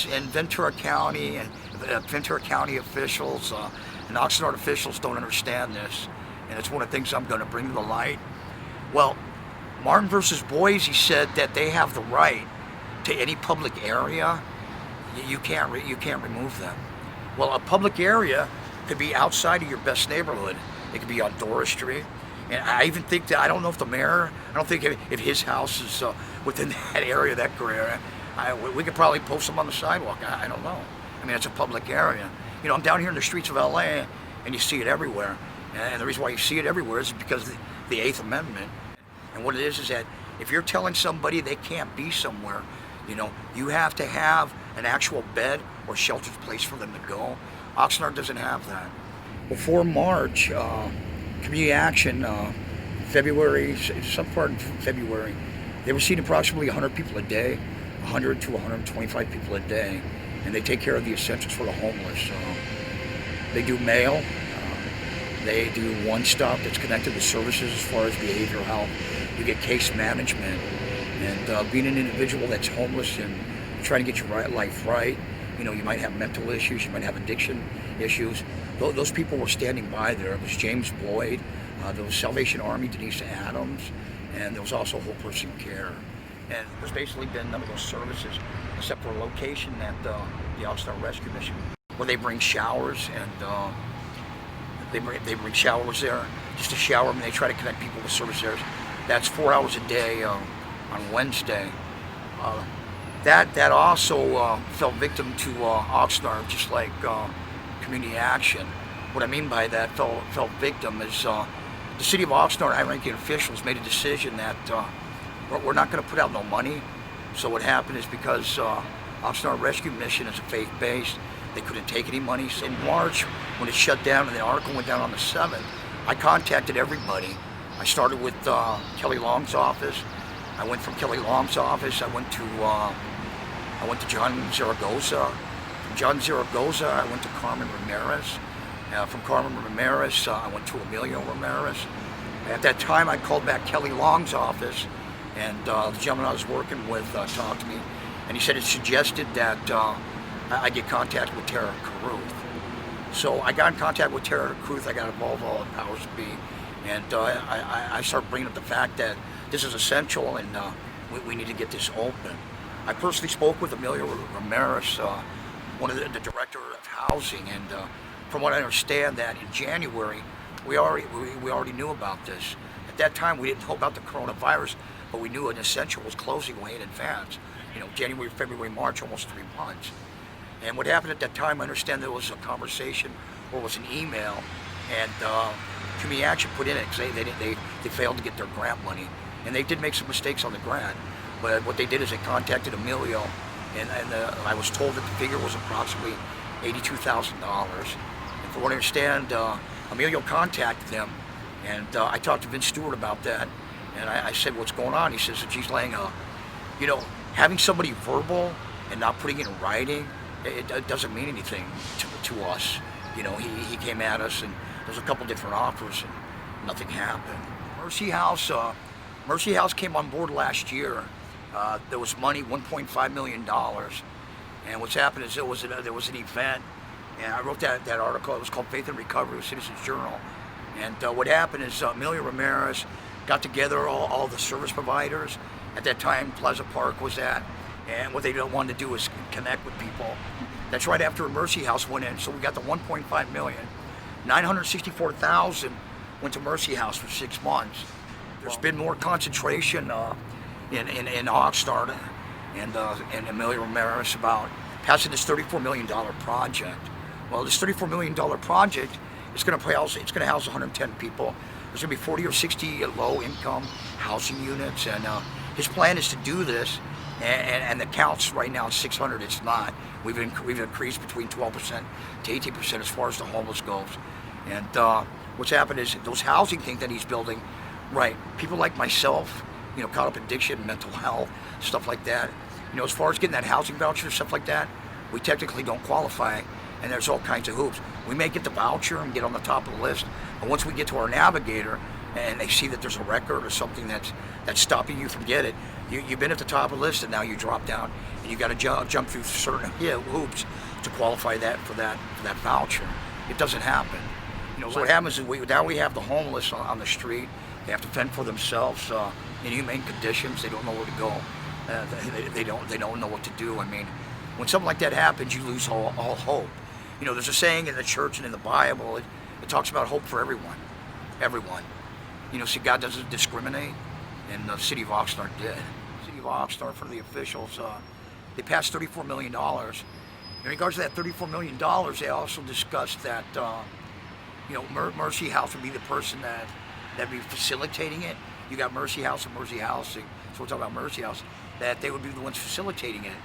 in Ventura County, and Ventura County officials and Oxnard officials don't understand this, and it's one of the things I'm going to bring to the light. Well, Martin versus Boise said that they have the right to any public area. You can't remove them. Well, a public area could be outside of your best neighborhood. It could be on Doris Street. And I even think that, I don't know if the mayor, I don't think if his house is within that area, that gray area, we could probably post them on the sidewalk. I don't know. I mean, it's a public area. You know, I'm down here in the streets of LA, and you see it everywhere. And the reason why you see it everywhere is because of the Eighth Amendment. And what it is that if you're telling somebody they can't be somewhere, you know, you have to have an actual bed or sheltered place for them to go. Oxnard doesn't have that. Before March, Community Action, February, some part in February, they were seeing approximately 100 people a day, 100 to 125 people a day, and they take care of the essentials for the homeless. They do mail, they do one stop that's connected to services as far as behavioral health. You get case management, and being an individual that's homeless and trying to get your life right, you know, you might have mental issues, you might have addiction issues. Those people were standing by there. It was James Boyd, there was Salvation Army, Denise Adams, and there was also Whole Person Care. And there's basically been none of those services except for a location at the Oxnard Rescue Mission, where they bring showers, and they bring showers there just to shower them, and they try to connect people with service areas. That's 4 hours a day on Wednesday. That also fell victim to Oxnard, just like Community Action. What I mean by that fell victim is the city of Oxnard high-ranking officials made a decision that we're not going to put out no money. So what happened is, because Oxnard Rescue Mission is a faith-based, they couldn't take any money. So in March, when it shut down and the article went down on the 7th, I contacted everybody. I started with Kelly Long's office. I went from Kelly Long's office, I went to John Zaragoza. From John Zaragoza, I went to Carmen Ramirez. From Carmen Ramirez, I went to Emilio Ramirez. At that time, I called back Kelly Long's office, and the gentleman I was working with talked to me, and he said it suggested that I get contact with Tara Caruth. So I got in contact with Tara Caruth. I got involved with all the powers to be, and I started bringing up the fact that this is essential, and we need to get this open. I personally spoke with Emilio Ramirez, one of the director of housing, and from what I understand, that in January we already knew about this. At that time, we didn't know about the coronavirus, but we knew an essential was closing way in advance. You know, January, February, March, almost 3 months. And what happened at that time, I understand there was a conversation or was an email, and Community Action put in it because they failed to get their grant money, and they did make some mistakes on the grant. But what they did is they contacted Emilio, and I was told that the figure was approximately $82,000. And from what I understand, Emilio contacted them, and I talked to Vince Stewart about that, and I said, "What's going on?" He says, "Geez, Lang, you know, having somebody verbal and not putting it in writing, it doesn't mean anything to us. You know, he came at us, and there's a couple different offers, and nothing happened." Mercy House came on board last year. There was money, $1.5 million, and what's happened is there was an event, and I wrote that article. It was called Faith and Recovery with Citizens Journal, and what happened is Emilio Ramirez got together all the service providers. At that time, Plaza Park was at, and what they wanted to do is connect with people. That's right after Mercy House went in, so we got the 1.5 million. 964,000 went to Mercy House for 6 months. There's been more concentration in Oxnard and Emilio Ramirez about passing this $34 million project. Well, this $34 million project is going to house 110 people. There's going to be 40 or 60 low-income housing units, and his plan is to do this. And the count's right now is 600. It's not. We've increased between 12% to 18% as far as the homeless goes. And what's happened is those housing things that he's building, right? People like myself, you know, caught up in addiction, mental health, stuff like that. You know, as far as getting that housing voucher, stuff like that, we technically don't qualify, and there's all kinds of hoops. We may get the voucher and get on the top of the list, but once we get to our navigator and they see that there's a record or something that's stopping you from getting it, you've been at the top of the list, and now you drop down and you got to jump through certain hoops to qualify for that voucher. It doesn't happen. So what happens is now we have the homeless on the street. They have to fend for themselves in inhumane conditions. They don't know where to go. They don't know what to do. I mean, when something like that happens, you lose all hope. There's a saying in the church and in the Bible. It talks about hope for everyone. Everyone. See, God doesn't discriminate, and the city of Oxnard did. The city of Oxnard, for the officials, they passed $34 million. In regards to that $34 million, they also discussed that Mercy House would be the person that'd be facilitating it. You got Mercy House and Mercy Housing, so we're talking about Mercy House, that they would be the ones facilitating it.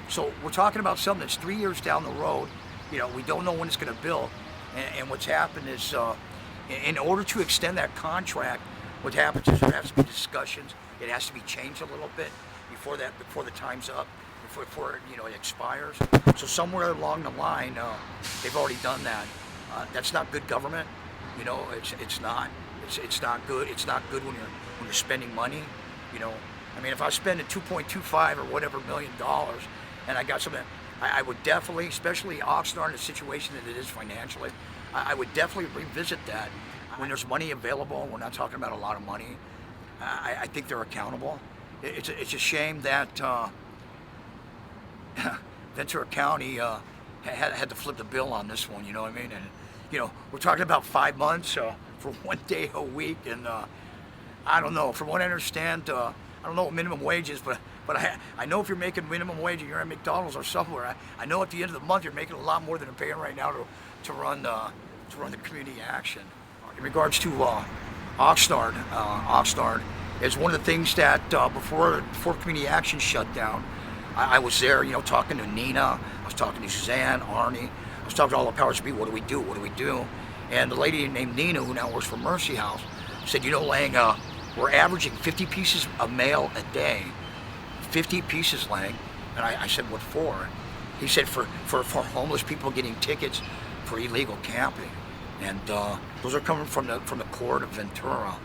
So we're talking about something that's 3 years down the road. We don't know when it's going to build, and what's happened is, in order to extend that contract, what happens is there has to be discussions. It has to be changed a little bit before the time's up, before it expires. So somewhere along the line, they've already done that. That's not good government. It's not. It's not good. It's not good when you're spending money. I mean, if I was spending 2.25 or whatever $1 million, and I got something, I would definitely, especially Oxnard in the situation that it is financially, I would definitely revisit that. When there's money available, we're not talking about a lot of money. I think they're accountable. It's a shame that Ventura County had to flip the bill on this one. You know what I mean? And we're talking about 5 months for 1 day a week, and I don't know. From what I understand, I don't know what minimum wage is, but I know if you're making minimum wage and you're at McDonald's or somewhere, I know at the end of the month you're making a lot more than you're paying right now to run the community action. In regards to Oxnard, Oxnard is one of the things that before community action shut down, I was there, talking to Nina, I was talking to Suzanne, Arnie, I was talking to all the powers to be. What do we do? What do we do? And the lady named Nina, who now works for Mercy House, said, Lang, we're averaging 50 pieces of mail a day. 50 pieces, Lang. And I said, what for? He said, for homeless people getting tickets for illegal camping. And those are coming from the court of Ventura.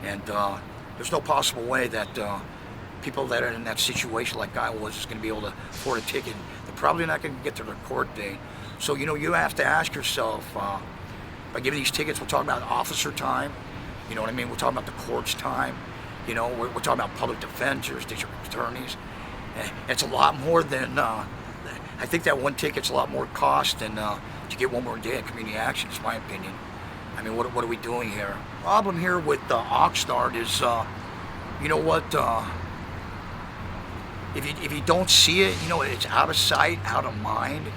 And there's no possible way that people that are in that situation like I was is going to be able to afford a ticket. They're probably not going to get to their court date. So, you have to ask yourself, by giving these tickets, we're talking about officer time. You know what I mean? We're talking about the court's time. We're talking about public defenders, district attorneys. It's a lot more than, I think that one ticket's a lot more cost than to get one more day of community action, is my opinion. I mean, what are we doing here? The problem here with Oxnard is, if you don't see it, it's out of sight, out of mind.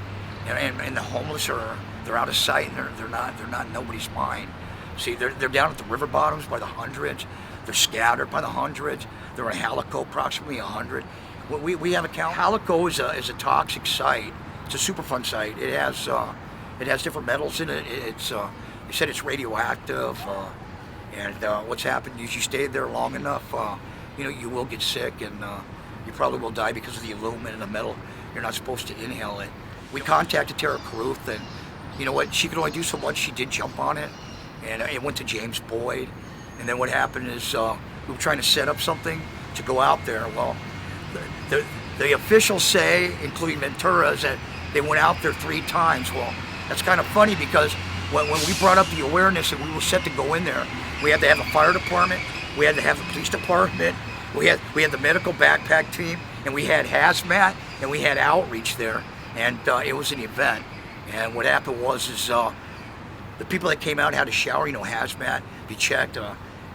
And the homeless they're out of sight, and they're not in nobody's mind. See, they're down at the river bottoms by the hundreds. They're scattered by the hundreds. They're in Halico, approximately 100. We have a count. Halico is a toxic site. It's a Superfund site. It has different metals in it. They said it's radioactive. And what's happened is you stay there long enough, you will get sick, and you probably will die because of the aluminum and the metal. You're not supposed to inhale it. We contacted Tara Caruth, and you know what? She could only do so much. She did jump on it, and it went to James Boyd. And then what happened is we were trying to set up something to go out there. Well, the officials say, including Ventura, is that they went out there 3 times. Well, that's kind of funny because when we brought up the awareness that we were set to go in there, we had to have a fire department, we had to have the police department, we had the medical backpack team, and we had hazmat, and we had outreach there, and it was an event. And what happened was the people that came out had a shower, hazmat, be checked.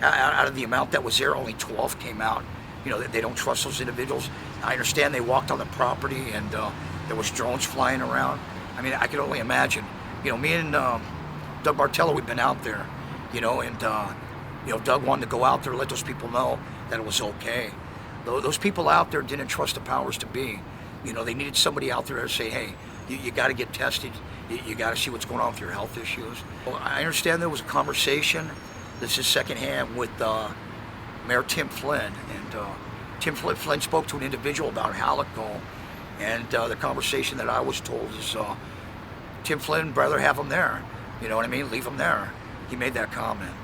Out of the amount that was there, only 12 came out. They don't trust those individuals. I understand they walked on the property, and there was drones flying around. I mean, I could only imagine. Me and Doug Bartello, we've been out there, and Doug wanted to go out there and let those people know that it was okay. Those people out there didn't trust the powers to be. They needed somebody out there to say, hey, you got to get tested. You got to see what's going on with your health issues. Well, I understand there was a conversation. This is secondhand with Mayor Tim Flynn, and Tim Flynn spoke to an individual about Halico, and the conversation that I was told is Tim Flynn would rather have him there. You know what I mean? Leave him there. He made that comment.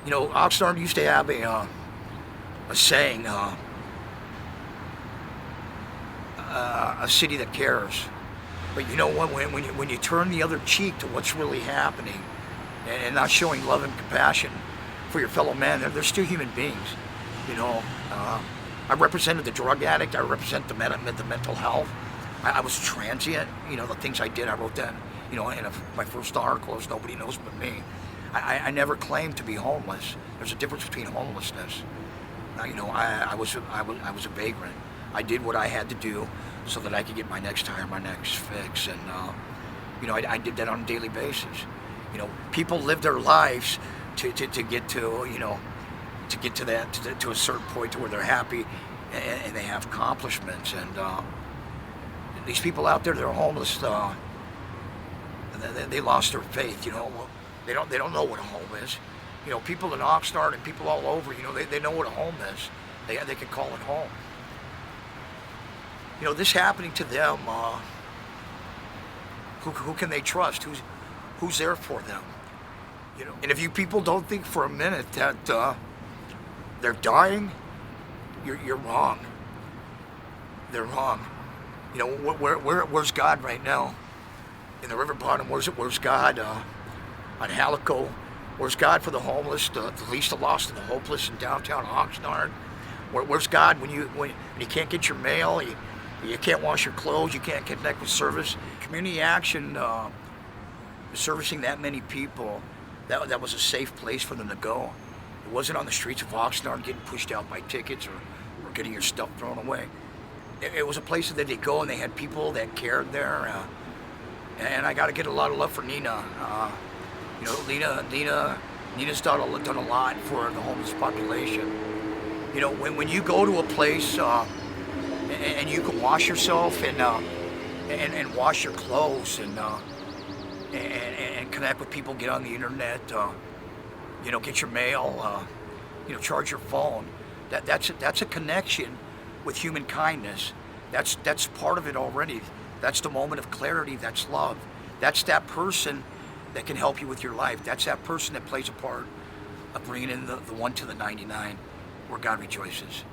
Oxnard used to have a saying. a city that cares. But you know what? When you turn the other cheek to what's really happening, and not showing love and compassion for your fellow man, they're still human beings. You know, I represented the drug addict. I represent the mental health. I was transient. You know, the things I did, I wrote that. You know, in my first article is Nobody Knows But Me. I never claimed to be homeless. There's a difference between homelessness. You know, I was a vagrant. I did what I had to do so that I could get my next hire, my next fix, and you know, I did that on a daily basis. You know, people live their lives to get to, you know, to get to that to a certain point to where they're happy and they have accomplishments. And these people out there that are homeless, they lost their faith. You know, they don't know what a home is. You know, people in Oxnard and people all over, you know, they know what a home is. They can call it home. You know, this happening to them, who can they trust? Who's there for them? You know, and if you people don't think for a minute that they're dying, you're wrong. They're wrong. You know, where's God right now? In the river bottom, where's God? On Halico, where's God for the homeless, the least, the lost, and the hopeless in downtown Oxnard? Where's God when you can't get your mail, you can't wash your clothes, you can't connect with service? Community action, servicing that many people, that was a safe place for them to go. It wasn't on the streets of Oxnard getting pushed out by tickets or getting your stuff thrown away. It was a place that they go and they had people that cared there. And I got to get a lot of love for Nina. You know, Nina's done a lot for the homeless population. You know, when you go to a place and you can wash yourself and wash your clothes and connect with people, get on the internet, you know, get your mail, you know, charge your phone. That's a connection with human kindness. That's part of it already. That's the moment of clarity. That's love. That's that person that can help you with your life. That's that person that plays a part of bringing in the 1 to the 99, where God rejoices.